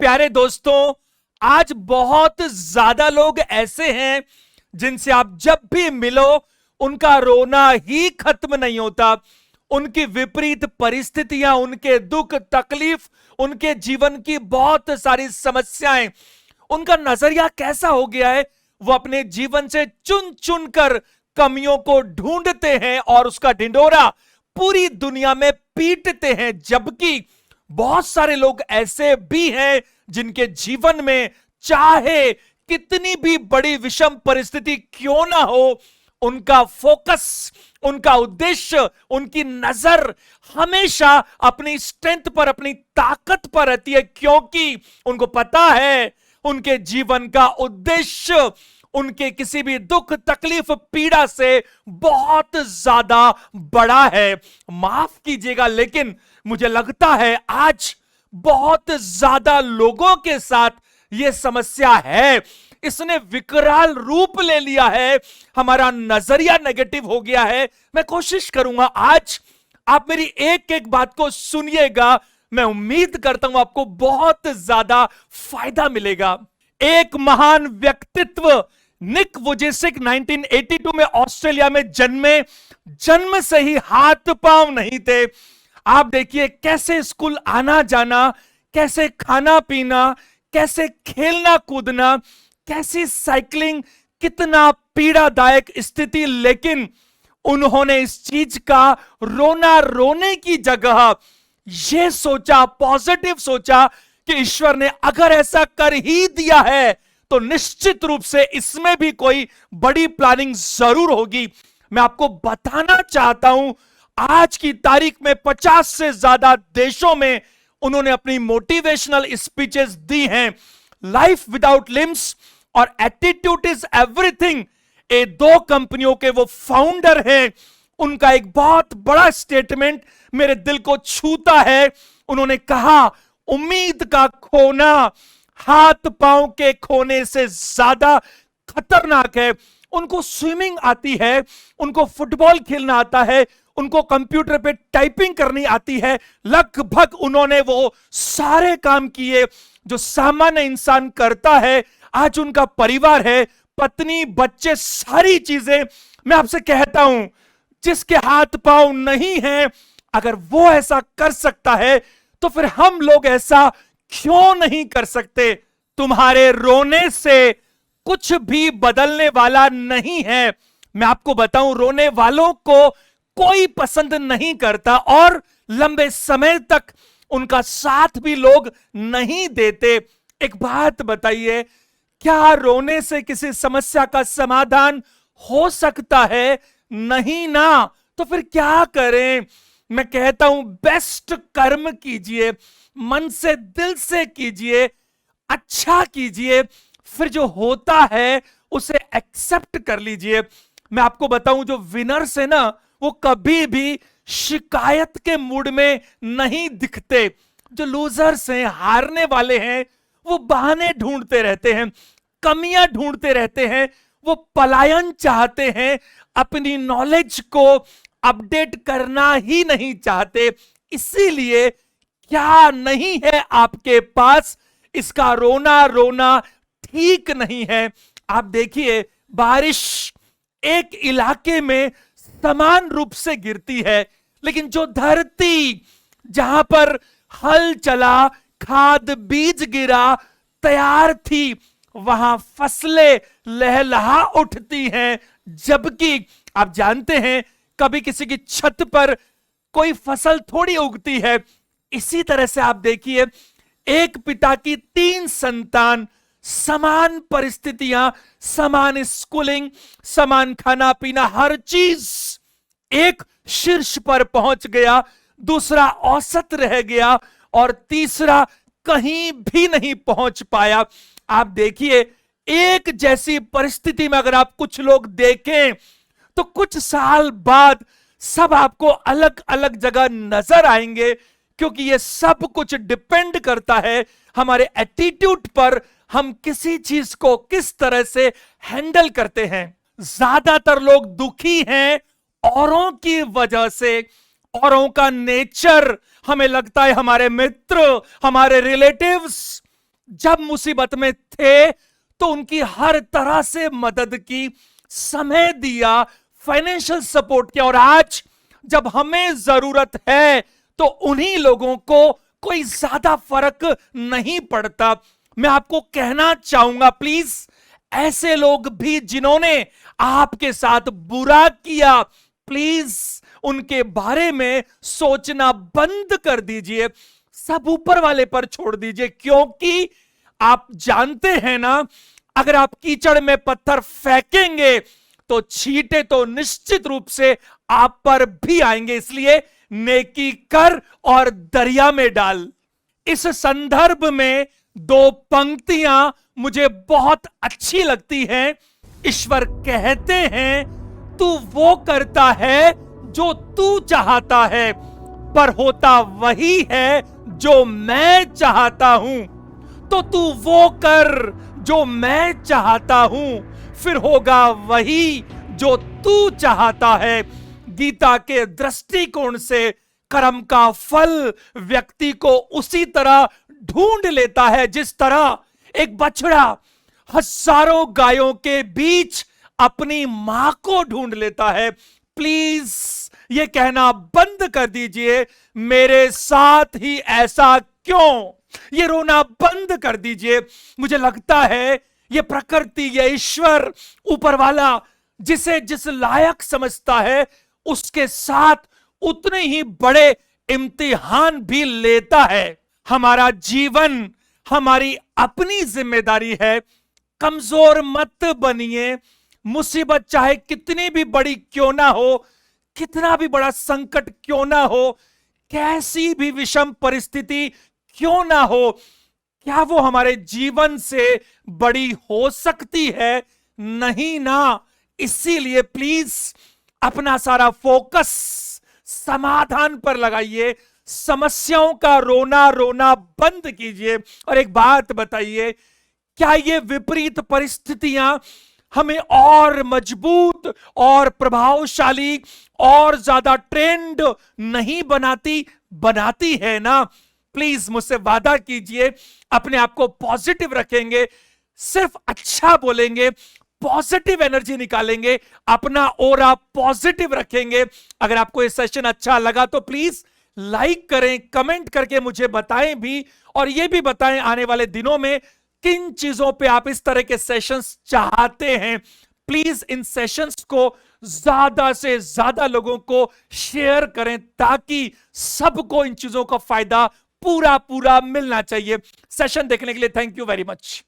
प्यारे दोस्तों, आज बहुत ज्यादा लोग ऐसे हैं जिनसे आप जब भी मिलो उनका रोना ही खत्म नहीं होता। उनकी विपरीत परिस्थितियां, उनके दुख तकलीफ, उनके जीवन की बहुत सारी समस्याएं, उनका नजरिया कैसा हो गया है, वो अपने जीवन से चुन चुन कर कमियों को ढूंढते हैं और उसका ढिंढोरा पूरी दुनिया में पीटते हैं। जबकि बहुत सारे लोग ऐसे भी हैं जिनके जीवन में चाहे कितनी भी बड़ी विषम परिस्थिति क्यों ना हो, उनका फोकस, उनका उद्देश्य, उनकी नजर हमेशा अपनी स्ट्रेंथ पर, अपनी ताकत पर रहती है, क्योंकि उनको पता है उनके जीवन का उद्देश्य उनके किसी भी दुख तकलीफ पीड़ा से बहुत ज्यादा बड़ा है। माफ कीजिएगा, लेकिन मुझे लगता है आज बहुत ज्यादा लोगों के साथ यह समस्या है। इसने विकराल रूप ले लिया है, हमारा नजरिया नेगेटिव हो गया है। मैं कोशिश करूंगा आज आप मेरी एक एक बात को सुनिएगा। मैं उम्मीद करता हूं आपको बहुत ज्यादा फायदा मिलेगा। एक महान व्यक्तित्व निक वुजेसिक 1982 में ऑस्ट्रेलिया में जन्मे। जन्म से ही हाथ पांव नहीं थे। आप देखिए कैसे स्कूल आना जाना, कैसे खाना पीना, कैसे खेलना कूदना, कैसी साइकिलिंग, कितना पीड़ादायक स्थिति। लेकिन उन्होंने इस चीज का रोना रोने की जगह यह सोचा, पॉजिटिव सोचा कि ईश्वर ने अगर ऐसा कर ही दिया है तो निश्चित रूप से इसमें भी कोई बड़ी प्लानिंग जरूर होगी। मैं आपको बताना चाहता हूं, आज की तारीख में 50 से ज्यादा देशों में उन्होंने अपनी मोटिवेशनल स्पीचेस दी हैं। लाइफ विदाउट लिम्स और एटीट्यूड इज एवरीथिंग, ये दो कंपनियों के वो फाउंडर हैं। उनका एक बहुत बड़ा स्टेटमेंट मेरे दिल को छूता है। उन्होंने कहा, उम्मीद का खोना हाथ पांव के खोने से ज्यादा खतरनाक है। उनको स्विमिंग आती है, उनको फुटबॉल खेलना आता है, उनको कंप्यूटर पे टाइपिंग करनी आती है। लगभग उन्होंने वो सारे काम किए जो सामान्य इंसान करता है। आज उनका परिवार है, पत्नी, बच्चे, सारी चीजें। मैं आपसे कहता हूं, जिसके हाथ पांव नहीं है, अगर वो ऐसा कर सकता है तो फिर हम लोग ऐसा क्यों नहीं कर सकते। तुम्हारे रोने से कुछ भी बदलने वाला नहीं है। मैं आपको बताऊं, रोने वालों को कोई पसंद नहीं करता और लंबे समय तक उनका साथ भी लोग नहीं देते। एक बात बताइए, क्या रोने से किसी समस्या का समाधान हो सकता है? नहीं ना। तो फिर क्या करें? मैं कहता हूं, बेस्ट कर्म कीजिए, मन से दिल से कीजिए, अच्छा कीजिए, फिर जो होता है उसे एक्सेप्ट कर लीजिए। मैं आपको बताऊं, जो विनर्स है ना, वो कभी भी शिकायत के मूड में नहीं दिखते। जो लूजर्स हैं, हारने वाले हैं, वो बहाने ढूंढते रहते हैं, कमियां ढूंढते रहते हैं, वो पलायन चाहते हैं, अपनी नॉलेज को अपडेट करना ही नहीं चाहते। इसीलिए क्या नहीं है आपके पास, इसका रोना रोना ठीक नहीं है। आप देखिए, बारिश एक इलाके में समान रूप से गिरती है, लेकिन जो धरती जहां पर हल चला, खाद बीज गिरा, तैयार थी, वहां फसलें लहलहा उठती हैं। जबकि आप जानते हैं, कभी किसी की छत पर कोई फसल थोड़ी उगती है। इसी तरह से आप देखिए, एक पिता की 3 संतान, समान परिस्थितियां, समान स्कूलिंग, समान खाना पीना, हर चीज। एक शीर्ष पर पहुंच गया, दूसरा औसत रह गया और तीसरा कहीं भी नहीं पहुंच पाया। आप देखिए, एक जैसी परिस्थिति में अगर आप कुछ लोग देखें तो कुछ साल बाद सब आपको अलग अलग जगह नजर आएंगे, क्योंकि ये सब कुछ डिपेंड करता है हमारे एटीट्यूड पर, हम किसी चीज को किस तरह से हैंडल करते हैं। ज्यादातर लोग दुखी हैं औरों की वजह से। औरों का नेचर हमें लगता है, हमारे मित्र, हमारे रिलेटिव्स, जब मुसीबत में थे तो उनकी हर तरह से मदद की, समय दिया, फाइनेंशियल सपोर्ट किया, और आज जब हमें जरूरत है तो उन्हीं लोगों को कोई ज्यादा फर्क नहीं पड़ता। मैं आपको कहना चाहूंगा, प्लीज ऐसे लोग भी जिन्होंने आपके साथ बुरा किया, प्लीज उनके बारे में सोचना बंद कर दीजिए, सब ऊपर वाले पर छोड़ दीजिए। क्योंकि आप जानते हैं ना, अगर आप कीचड़ में पत्थर फेंकेंगे तो छींटे तो निश्चित रूप से आप पर भी आएंगे। इसलिए नेकी कर और दरिया में डाल। इस संदर्भ में दो पंक्तियां मुझे बहुत अच्छी लगती हैं। ईश्वर कहते हैं, तू वो करता है जो तू चाहता है, पर होता वही है जो मैं चाहता हूं। तो तू वो कर जो मैं चाहता हूं, फिर होगा वही जो तू चाहता है। गीता के दृष्टिकोण से कर्म का फल व्यक्ति को उसी तरह ढूंढ लेता है जिस तरह एक बछड़ा हजारों गायों के बीच अपनी मां को ढूंढ लेता है। प्लीज ये कहना बंद कर दीजिए, मेरे साथ ही ऐसा क्यों। ये रोना बंद कर दीजिए। मुझे लगता है ये प्रकृति, ये ईश्वर, ऊपर वाला जिसे जिस लायक समझता है उसके साथ उतने ही बड़े इम्तिहान भी लेता है। हमारा जीवन हमारी अपनी जिम्मेदारी है। कमजोर मत बनिए। मुसीबत चाहे कितनी भी बड़ी क्यों ना हो, कितना भी बड़ा संकट क्यों ना हो, कैसी भी विषम परिस्थिति क्यों ना हो, क्या वो हमारे जीवन से बड़ी हो सकती है? नहीं ना। इसीलिए प्लीज अपना सारा फोकस समाधान पर लगाइए, समस्याओं का रोना रोना बंद कीजिए। और एक बात बताइए, क्या ये विपरीत परिस्थितियां हमें और मजबूत और प्रभावशाली और ज्यादा ट्रेंड नहीं बनाती? बनाती है ना। प्लीज मुझसे वादा कीजिए, अपने आप को पॉजिटिव रखेंगे, सिर्फ अच्छा बोलेंगे, पॉजिटिव एनर्जी निकालेंगे, अपना ऑरा पॉजिटिव रखेंगे। अगर आपको ये सेशन अच्छा लगा तो प्लीज लाइक करें, कमेंट करके मुझे बताएं भी, और ये भी बताएं आने वाले दिनों में किन चीजों पे आप इस तरह के सेशंस चाहते हैं। प्लीज इन सेशंस को ज्यादा से ज्यादा लोगों को शेयर करें ताकि सबको इन चीजों का फायदा पूरा पूरा मिलना चाहिए। सेशन देखने के लिए थैंक यू वेरी मच।